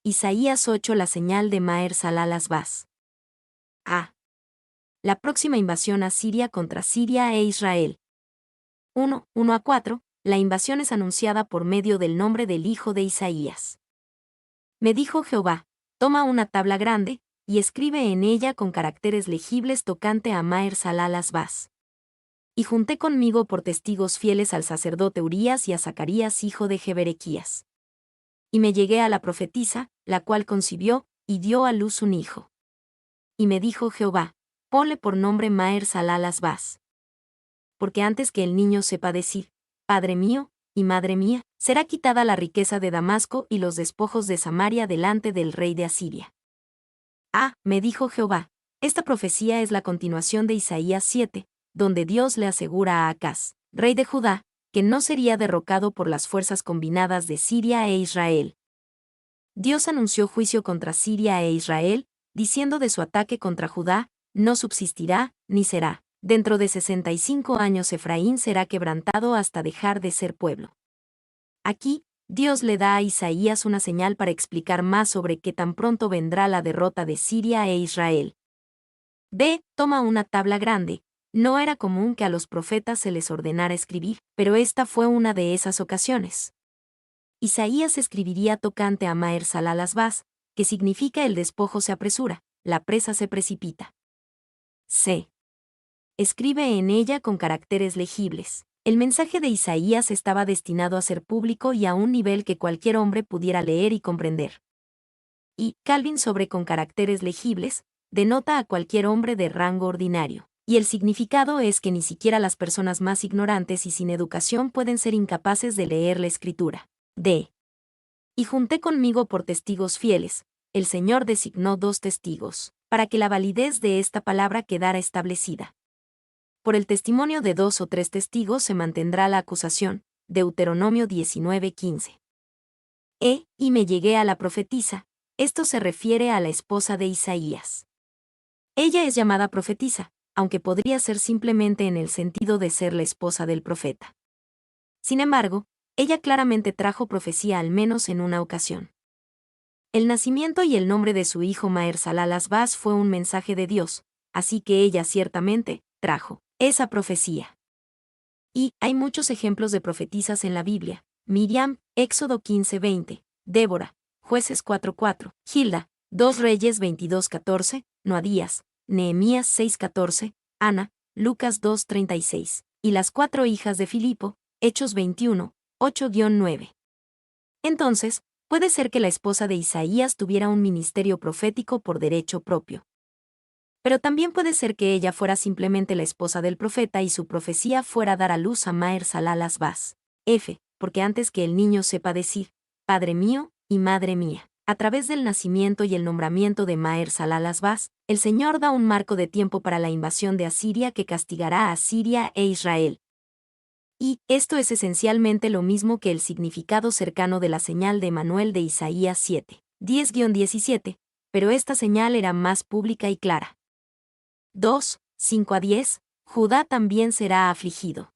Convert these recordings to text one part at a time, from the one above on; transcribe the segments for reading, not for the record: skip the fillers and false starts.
Isaías 8. La señal de Maher Salal-Asbaz. A. La próxima invasión asiria contra Siria e Israel. 1:1-4. La invasión es anunciada por medio del nombre del hijo de Isaías. Me dijo Jehová: toma una tabla grande, y escribe en ella con caracteres legibles tocante a Maher Salal-Asbaz. Y junté conmigo por testigos fieles al sacerdote Urías y a Zacarías hijo de Jeberequías. Y me llegué a la profetisa, la cual concibió, y dio a luz un hijo. Y me dijo Jehová: ponle por nombre Maher Salal-Asbaz. Porque antes que el niño sepa decir, Padre mío, y Madre mía, será quitada la riqueza de Damasco y los despojos de Samaria delante del rey de Asiria. Me dijo Jehová: esta profecía es la continuación de Isaías 7, donde Dios le asegura a Acaz, rey de Judá, que no sería derrocado por las fuerzas combinadas de Siria e Israel. Dios anunció juicio contra Siria e Israel, diciendo de su ataque contra Judá: no subsistirá, ni será. Dentro de 65 años Efraín será quebrantado hasta dejar de ser pueblo. Aquí, Dios le da a Isaías una señal para explicar más sobre qué tan pronto vendrá la derrota de Siria e Israel. B. Toma una tabla grande. No era común que a los profetas se les ordenara escribir, pero esta fue una de esas ocasiones. Isaías escribiría tocante a Maher Salal-Asbaz, que significa el despojo se apresura, la presa se precipita. C. Escribe en ella con caracteres legibles. El mensaje de Isaías estaba destinado a ser público y a un nivel que cualquier hombre pudiera leer y comprender. Y Calvin sobre con caracteres legibles denota a cualquier hombre de rango ordinario. Y el significado es que ni siquiera las personas más ignorantes y sin educación pueden ser incapaces de leer la escritura. D. Y junté conmigo por testigos fieles. El Señor designó 2 testigos, para que la validez de esta palabra quedara establecida. Por el testimonio de 2 o 3 testigos se mantendrá la acusación. Deuteronomio 19:15. Y me llegué a la profetisa. Esto se refiere a la esposa de Isaías. Ella es llamada profetisa, aunque podría ser simplemente en el sentido de ser la esposa del profeta. Sin embargo, ella claramente trajo profecía al menos en una ocasión. El nacimiento y el nombre de su hijo Maher Salal-Asbaz fue un mensaje de Dios, así que ella ciertamente trajo esa profecía. Y hay muchos ejemplos de profetisas en la Biblia: Miriam, Éxodo 15:20, Débora, Jueces 4:4, Gilda, 2 Reyes 22:14, Noadías, Nehemías 6:14, Ana, Lucas 2:36, y las 4 hijas de Filipo, Hechos 21, 8-9. Entonces, puede ser que la esposa de Isaías tuviera un ministerio profético por derecho propio. Pero también puede ser que ella fuera simplemente la esposa del profeta y su profecía fuera dar a luz a Maher Salal-Asbaz. F. Porque antes que el niño sepa decir, Padre mío, y Madre mía, a través del nacimiento y el nombramiento de Maher Salal-Asbaz, el Señor da un marco de tiempo para la invasión de Asiria que castigará a Siria e Israel. Y esto es esencialmente lo mismo que el significado cercano de la señal de Emanuel de Isaías 7, 10-17, pero esta señal era más pública y clara. 2:5-10, Judá también será afligido.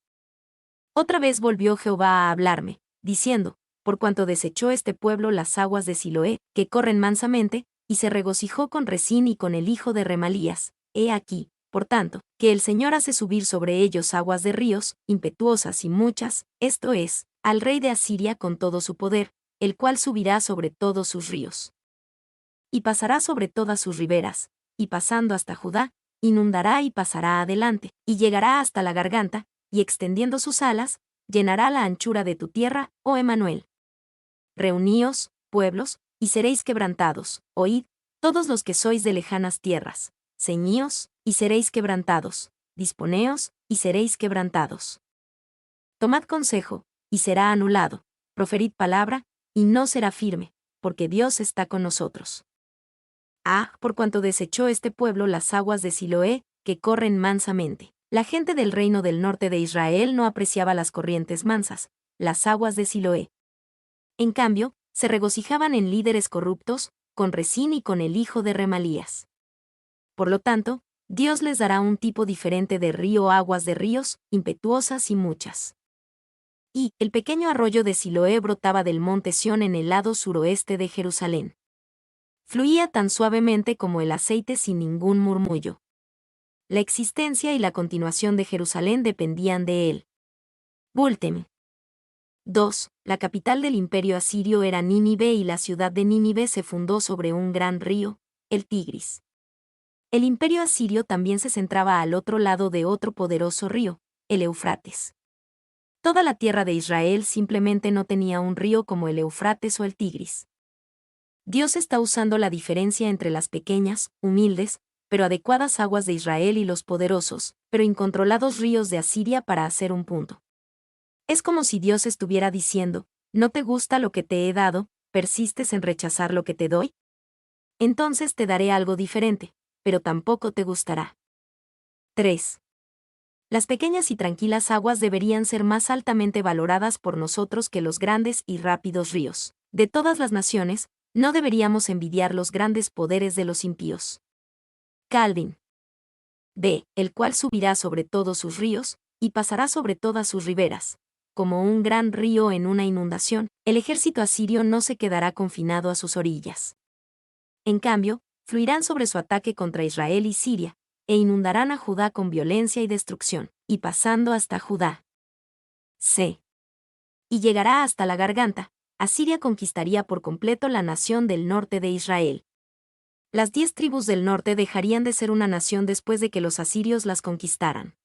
Otra vez volvió Jehová a hablarme, diciendo: por cuanto desechó este pueblo las aguas de Siloé, que corren mansamente, y se regocijó con Resín y con el hijo de Remalías, he aquí, por tanto, que el Señor hace subir sobre ellos aguas de ríos, impetuosas y muchas, esto es, al rey de Asiria con todo su poder, el cual subirá sobre todos sus ríos. Y pasará sobre todas sus riberas, y pasando hasta Judá, inundará y pasará adelante, y llegará hasta la garganta, y extendiendo sus alas, llenará la anchura de tu tierra, oh Emanuel. Reuníos, pueblos, y seréis quebrantados, oíd, todos los que sois de lejanas tierras, ceñíos, y seréis quebrantados, disponeos, y seréis quebrantados. Tomad consejo, y será anulado, proferid palabra, y no será firme, porque Dios está con nosotros. Por cuanto desechó este pueblo las aguas de Siloé, que corren mansamente. La gente del reino del norte de Israel no apreciaba las corrientes mansas, las aguas de Siloé. En cambio, se regocijaban en líderes corruptos, con Resín y con el hijo de Remalías. Por lo tanto, Dios les dará un tipo diferente de río, aguas de ríos, impetuosas y muchas. Y el pequeño arroyo de Siloé brotaba del monte Sión en el lado suroeste de Jerusalén. Fluía tan suavemente como el aceite sin ningún murmullo. La existencia y la continuación de Jerusalén dependían de él. Bultem. 2. La capital del imperio asirio era Nínive y la ciudad de Nínive se fundó sobre un gran río, el Tigris. El imperio asirio también se centraba al otro lado de otro poderoso río, el Éufrates. Toda la tierra de Israel simplemente no tenía un río como el Éufrates o el Tigris. Dios está usando la diferencia entre las pequeñas, humildes, pero adecuadas aguas de Israel y los poderosos, pero incontrolados ríos de Asiria para hacer un punto. Es como si Dios estuviera diciendo, ¿no te gusta lo que te he dado, persistes en rechazar lo que te doy? Entonces te daré algo diferente, pero tampoco te gustará. 3. Las pequeñas y tranquilas aguas deberían ser más altamente valoradas por nosotros que los grandes y rápidos ríos. De todas las naciones, no deberíamos envidiar los grandes poderes de los impíos. Calvin. B. El cual subirá sobre todos sus ríos, y pasará sobre todas sus riberas. Como un gran río en una inundación, el ejército asirio no se quedará confinado a sus orillas. En cambio, fluirán sobre su ataque contra Israel y Siria, e inundarán a Judá con violencia y destrucción, y pasando hasta Judá. C. Y llegará hasta la garganta, Asiria conquistaría por completo la nación del norte de Israel. Las 10 tribus del norte dejarían de ser una nación después de que los asirios las conquistaran.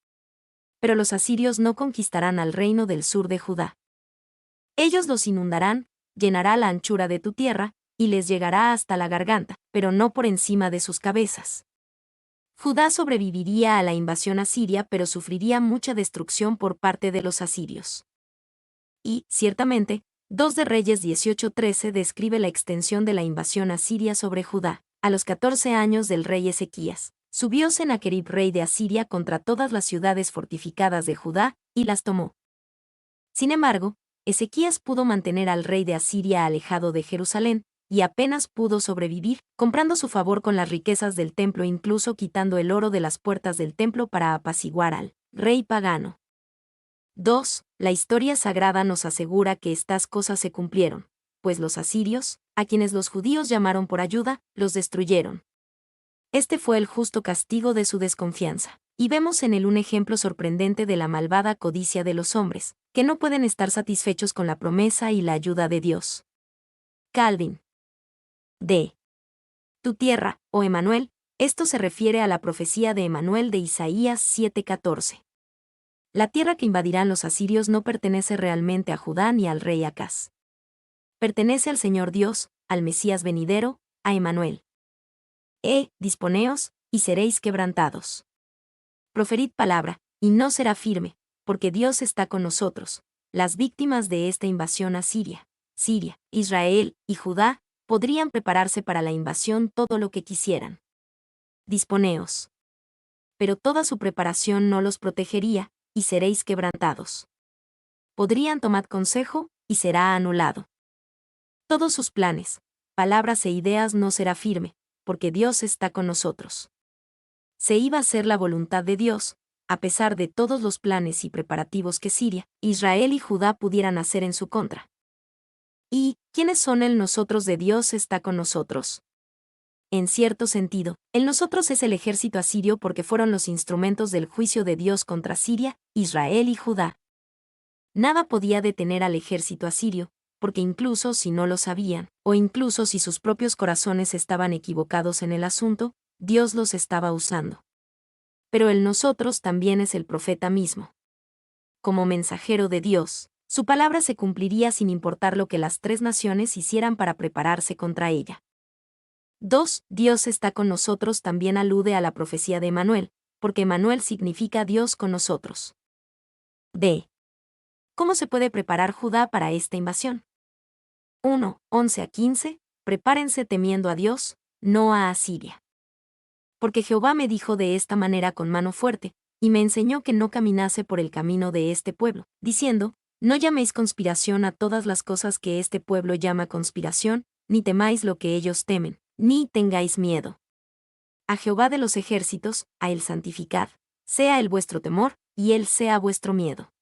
Pero los asirios no conquistarán al reino del sur de Judá. Ellos los inundarán, llenará la anchura de tu tierra, y les llegará hasta la garganta, pero no por encima de sus cabezas. Judá sobreviviría a la invasión asiria, pero sufriría mucha destrucción por parte de los asirios. Y, ciertamente, 2 de Reyes 18:13 describe la extensión de la invasión asiria sobre Judá. A los 14 años del rey Ezequías, subió Sennacherib rey de Asiria contra todas las ciudades fortificadas de Judá, y las tomó. Sin embargo, Ezequías pudo mantener al rey de Asiria alejado de Jerusalén, y apenas pudo sobrevivir, comprando su favor con las riquezas del templo, incluso quitando el oro de las puertas del templo para apaciguar al rey pagano. 2. La historia sagrada nos asegura que estas cosas se cumplieron, pues los asirios, a quienes los judíos llamaron por ayuda, los destruyeron. Este fue el justo castigo de su desconfianza. Y vemos en él un ejemplo sorprendente de la malvada codicia de los hombres, que no pueden estar satisfechos con la promesa y la ayuda de Dios. Calvin. D. Tu tierra, oh Emanuel, esto se refiere a la profecía de Emanuel de Isaías 7:14. La tierra que invadirán los asirios no pertenece realmente a Judá ni al rey Acaz. Pertenece al Señor Dios, al Mesías venidero, a Emanuel. Disponeos, y seréis quebrantados. Proferid palabra, y no será firme, porque Dios está con nosotros. Las víctimas de esta invasión a Siria, Israel y Judá, podrían prepararse para la invasión todo lo que quisieran. Disponeos. Pero toda su preparación no los protegería, y seréis quebrantados. Podrían tomar consejo, y será anulado. Todos sus planes, palabras e ideas no será firme, porque Dios está con nosotros. Se iba a hacer la voluntad de Dios, a pesar de todos los planes y preparativos que Siria, Israel y Judá pudieran hacer en su contra. ¿Y quiénes son el nosotros de Dios está con nosotros? En cierto sentido, el nosotros es el ejército asirio porque fueron los instrumentos del juicio de Dios contra Siria, Israel y Judá. Nada podía detener al ejército asirio, porque incluso si no lo sabían, o incluso si sus propios corazones estaban equivocados en el asunto, Dios los estaba usando. Pero el nosotros también es el profeta mismo. Como mensajero de Dios, su palabra se cumpliría sin importar lo que las 3 naciones hicieran para prepararse contra ella. 2. Dios está con nosotros también alude a la profecía de Emanuel, porque Emanuel significa Dios con nosotros. D. ¿Cómo se puede preparar Judá para esta invasión? 1:11-15. Prepárense temiendo a Dios, no a Asiria. Porque Jehová me dijo de esta manera con mano fuerte, y me enseñó que no caminase por el camino de este pueblo, diciendo, no llaméis conspiración a todas las cosas que este pueblo llama conspiración, ni temáis lo que ellos temen, ni tengáis miedo. A Jehová de los ejércitos, a él santificad, sea él vuestro temor, y él sea vuestro miedo.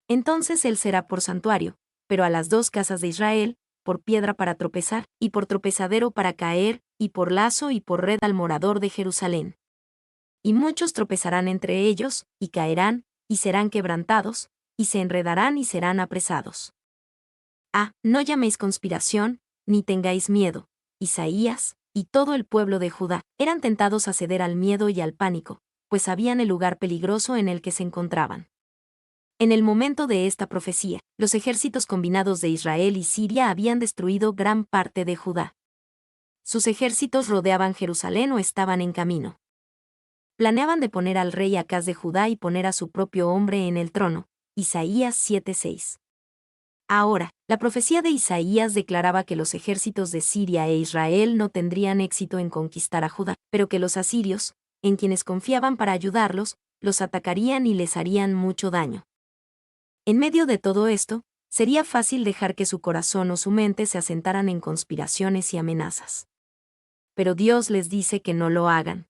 Entonces él será por santuario, pero a las 2 casas de Israel, por piedra para tropezar, y por tropezadero para caer, y por lazo y por red al morador de Jerusalén. Y muchos tropezarán entre ellos, y caerán, y serán quebrantados, y se enredarán y serán apresados. No llaméis conspiración, ni tengáis miedo. Isaías, y todo el pueblo de Judá, eran tentados a ceder al miedo y al pánico, pues sabían el lugar peligroso en el que se encontraban. En el momento de esta profecía, los ejércitos combinados de Israel y Siria habían destruido gran parte de Judá. Sus ejércitos rodeaban Jerusalén o estaban en camino. Planeaban deponer al rey Acaz de Judá y poner a su propio hombre en el trono. Isaías 7:6. Ahora, la profecía de Isaías declaraba que los ejércitos de Siria e Israel no tendrían éxito en conquistar a Judá, pero que los asirios, en quienes confiaban para ayudarlos, los atacarían y les harían mucho daño. En medio de todo esto, sería fácil dejar que su corazón o su mente se asentaran en conspiraciones y amenazas. Pero Dios les dice que no lo hagan.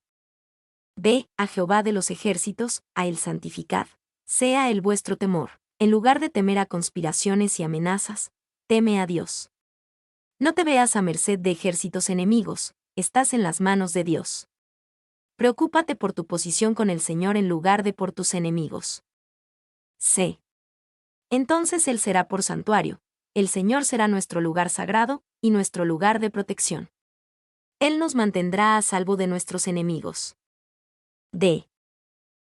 Ve a Jehová de los ejércitos, a él santificad, sea el vuestro temor. En lugar de temer a conspiraciones y amenazas, teme a Dios. No te veas a merced de ejércitos enemigos, estás en las manos de Dios. Preocúpate por tu posición con el Señor en lugar de por tus enemigos. C. Entonces Él será por santuario, el Señor será nuestro lugar sagrado y nuestro lugar de protección. Él nos mantendrá a salvo de nuestros enemigos. D.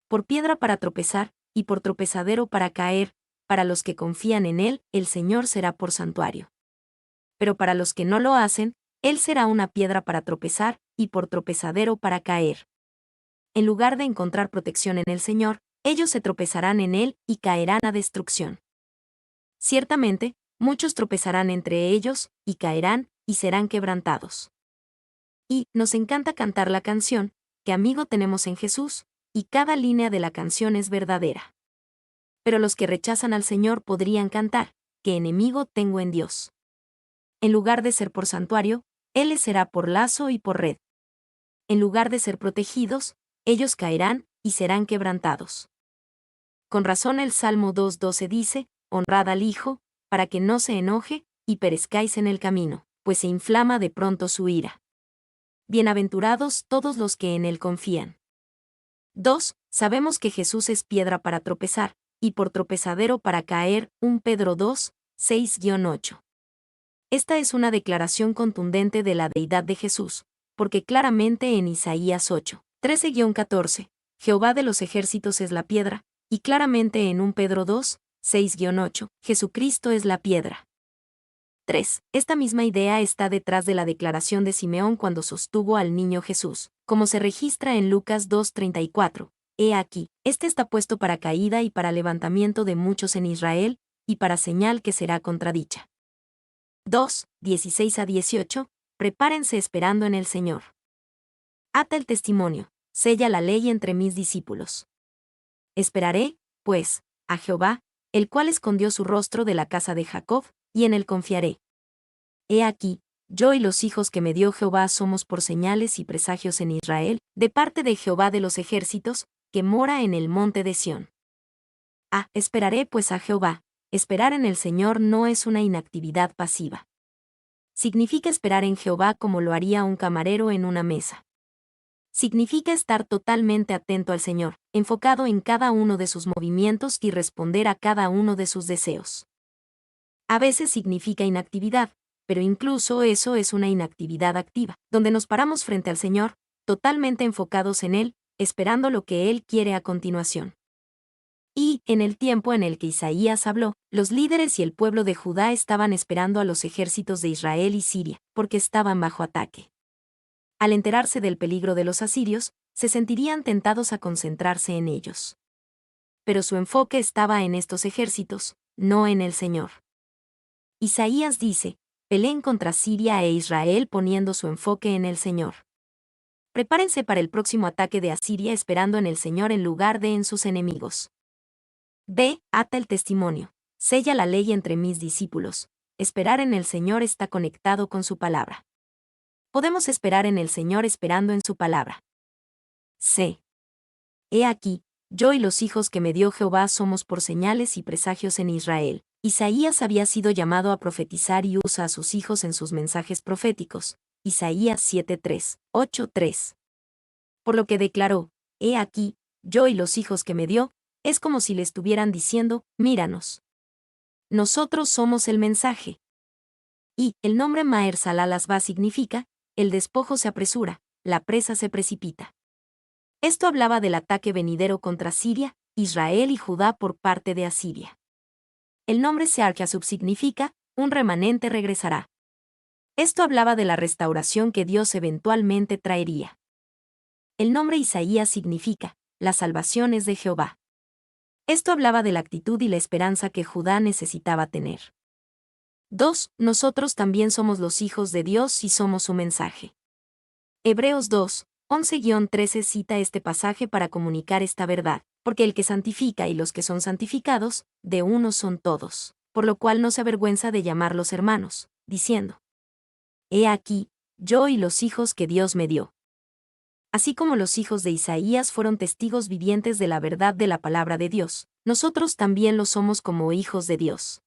Por piedra para tropezar, y por tropezadero para caer, para los que confían en Él, el Señor será por santuario. Pero para los que no lo hacen, Él será una piedra para tropezar, y por tropezadero para caer. En lugar de encontrar protección en el Señor, ellos se tropezarán en Él y caerán a destrucción. Ciertamente, muchos tropezarán entre ellos, y caerán, y serán quebrantados. Y nos encanta cantar la canción, ¿qué amigo tenemos en Jesús? Y cada línea de la canción es verdadera. Pero los que rechazan al Señor podrían cantar, ¿qué enemigo tengo en Dios? En lugar de ser por santuario, Él les será por lazo y por red. En lugar de ser protegidos, ellos caerán y serán quebrantados. Con razón el Salmo 2:12 dice, honrad al Hijo, para que no se enoje, y perezcáis en el camino, pues se inflama de pronto su ira. Bienaventurados todos los que en Él confían. 2. Sabemos que Jesús es piedra para tropezar, y por tropezadero para caer, 1 Pedro 2, 6-8. Esta es una declaración contundente de la deidad de Jesús, porque claramente en Isaías 8, 13-14, Jehová de los ejércitos es la piedra, y claramente en 1 Pedro 2, 6-8, Jesucristo es la piedra. 3. Esta misma idea está detrás de la declaración de Simeón cuando sostuvo al niño Jesús, como se registra en Lucas 2:34. He aquí, este está puesto para caída y para levantamiento de muchos en Israel, y para señal que será contradicha. 2, 16-18, prepárense esperando en el Señor. Ata el testimonio, sella la ley entre mis discípulos. Esperaré, pues, a Jehová, el cual escondió su rostro de la casa de Jacob, y en él confiaré. He aquí, yo y los hijos que me dio Jehová somos por señales y presagios en Israel, de parte de Jehová de los ejércitos, que mora en el monte de Sión. Esperaré pues a Jehová. Esperar en el Señor no es una inactividad pasiva. Significa esperar en Jehová como lo haría un camarero en una mesa. Significa estar totalmente atento al Señor, enfocado en cada uno de sus movimientos y responder a cada uno de sus deseos. A veces significa inactividad, pero incluso eso es una inactividad activa, donde nos paramos frente al Señor, totalmente enfocados en Él, esperando lo que Él quiere a continuación. Y, en el tiempo en el que Isaías habló, los líderes y el pueblo de Judá estaban esperando a los ejércitos de Israel y Siria, porque estaban bajo ataque. Al enterarse del peligro de los asirios, se sentirían tentados a concentrarse en ellos. Pero su enfoque estaba en estos ejércitos, no en el Señor. Isaías dice, peleen contra Siria e Israel poniendo su enfoque en el Señor. Prepárense para el próximo ataque de Asiria esperando en el Señor en lugar de en sus enemigos. B. Ata el testimonio. Sella la ley entre mis discípulos. Esperar en el Señor está conectado con su palabra. Podemos esperar en el Señor esperando en su palabra. C. He aquí, yo y los hijos que me dio Jehová somos por señales y presagios en Israel, Isaías había sido llamado a profetizar y usa a sus hijos en sus mensajes proféticos. Isaías 7:3, 8:3. Por lo que declaró: He aquí, yo y los hijos que me dio, es como si le estuvieran diciendo: míranos. Nosotros somos el mensaje. Y el nombre Maher Salah significa: el despojo se apresura, la presa se precipita. Esto hablaba del ataque venidero contra Siria, Israel y Judá por parte de Asiria. El nombre Sear-Jasub significa: un remanente regresará. Esto hablaba de la restauración que Dios eventualmente traería. El nombre Isaías significa: la salvación es de Jehová. Esto hablaba de la actitud y la esperanza que Judá necesitaba tener. 2. Nosotros también somos los hijos de Dios y somos su mensaje. Hebreos 2, 11-13 cita este pasaje para comunicar esta verdad, porque el que santifica y los que son santificados, de uno son todos, por lo cual no se avergüenza de llamarlos hermanos, diciendo: He aquí, yo y los hijos que Dios me dio. Así como los hijos de Isaías fueron testigos vivientes de la verdad de la palabra de Dios, nosotros también lo somos como hijos de Dios.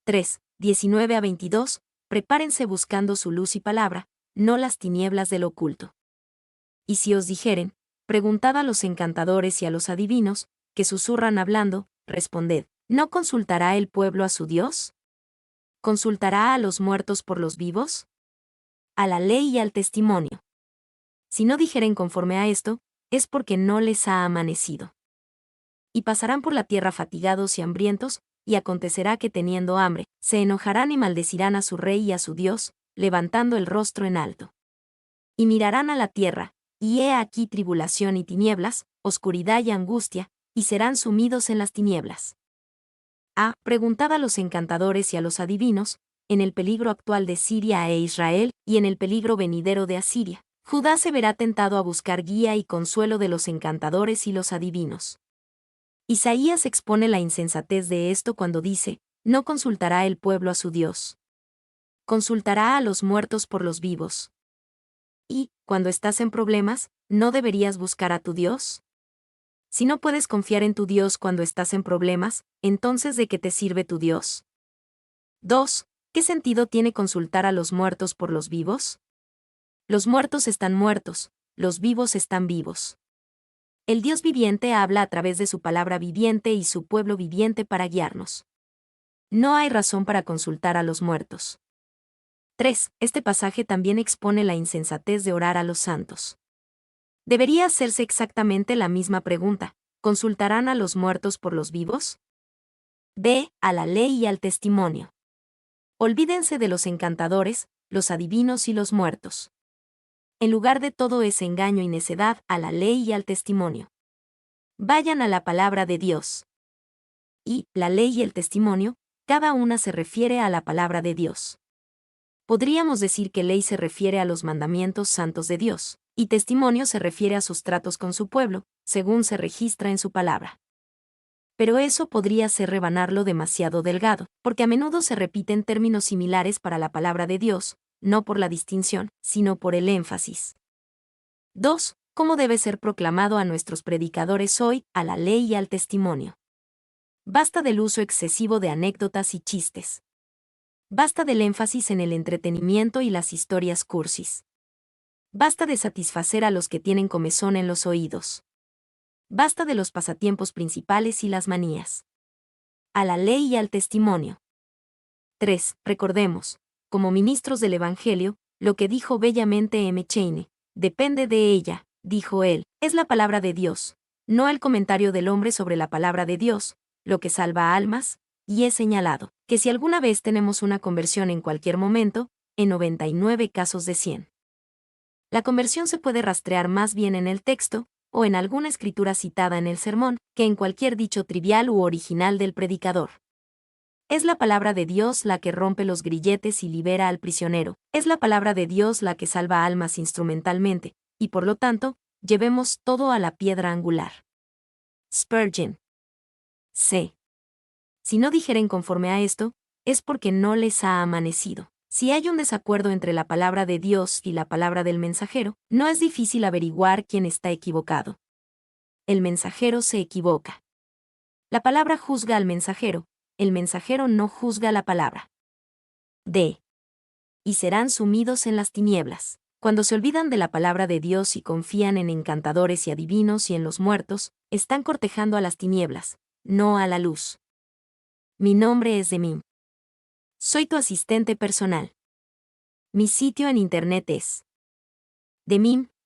3, 19-22, prepárense buscando su luz y palabra, no las tinieblas del oculto. Y si os dijeren, preguntad a los encantadores y a los adivinos, que susurran hablando, responded: ¿no consultará el pueblo a su Dios? ¿Consultará a los muertos por los vivos? A la ley y al testimonio. Si no dijeren conforme a esto, es porque no les ha amanecido. Y pasarán por la tierra fatigados y hambrientos, y acontecerá que teniendo hambre, se enojarán y maldecirán a su rey y a su Dios, levantando el rostro en alto. Y mirarán a la tierra, y he aquí tribulación y tinieblas, oscuridad y angustia, y serán sumidos en las tinieblas. Preguntad a los encantadores y a los adivinos, en el peligro actual de Siria e Israel, y en el peligro venidero de Asiria, Judá se verá tentado a buscar guía y consuelo de los encantadores y los adivinos. Isaías expone la insensatez de esto cuando dice: no consultará el pueblo a su Dios. Consultará a los muertos por los vivos. Y, cuando estás en problemas, ¿no deberías buscar a tu Dios? Si no puedes confiar en tu Dios cuando estás en problemas, entonces ¿de qué te sirve tu Dios? 2. ¿Qué sentido tiene consultar a los muertos por los vivos? Los muertos están muertos, los vivos están vivos. El Dios viviente habla a través de su palabra viviente y su pueblo viviente para guiarnos. No hay razón para consultar a los muertos. 3. Este pasaje también expone la insensatez de orar a los santos. Debería hacerse exactamente la misma pregunta: ¿consultarán a los muertos por los vivos? B. A la ley y al testimonio. Olvídense de los encantadores, los adivinos y los muertos. En lugar de todo ese engaño y necedad, a la ley y al testimonio. Vayan a la palabra de Dios. Y, la ley y el testimonio, cada una se refiere a la palabra de Dios. Podríamos decir que ley se refiere a los mandamientos santos de Dios, y testimonio se refiere a sus tratos con su pueblo, según se registra en su palabra. Pero eso podría ser rebanarlo demasiado delgado, porque a menudo se repiten términos similares para la palabra de Dios, no por la distinción, sino por el énfasis. 2. ¿Cómo debe ser proclamado a nuestros predicadores hoy, a la ley y al testimonio? Basta del uso excesivo de anécdotas y chistes. Basta del énfasis en el entretenimiento y las historias cursis. Basta de satisfacer a los que tienen comezón en los oídos. Basta de los pasatiempos principales y las manías. A la ley y al testimonio. 3. Recordemos, como ministros del Evangelio, lo que dijo bellamente M. Chaney: depende de ella, dijo él, es la palabra de Dios, no el comentario del hombre sobre la palabra de Dios, lo que salva almas, y he señalado que si alguna vez tenemos una conversión en cualquier momento, en 99 casos de 100. La conversión se puede rastrear más bien en el texto, o en alguna escritura citada en el sermón, que en cualquier dicho trivial u original del predicador. Es la palabra de Dios la que rompe los grilletes y libera al prisionero, es la palabra de Dios la que salva almas instrumentalmente, y por lo tanto, llevemos todo a la piedra angular. Spurgeon. C. Si no dijeren conforme a esto, es porque no les ha amanecido. Si hay un desacuerdo entre la palabra de Dios y la palabra del mensajero, no es difícil averiguar quién está equivocado. El mensajero se equivoca. La palabra juzga al mensajero, el mensajero no juzga la palabra. D. Y serán sumidos en las tinieblas. Cuando se olvidan de la palabra de Dios y confían en encantadores y adivinos y en los muertos, están cortejando a las tinieblas, no a la luz. Mi nombre es Demim. Soy tu asistente personal. Mi sitio en internet es demim.es.tl.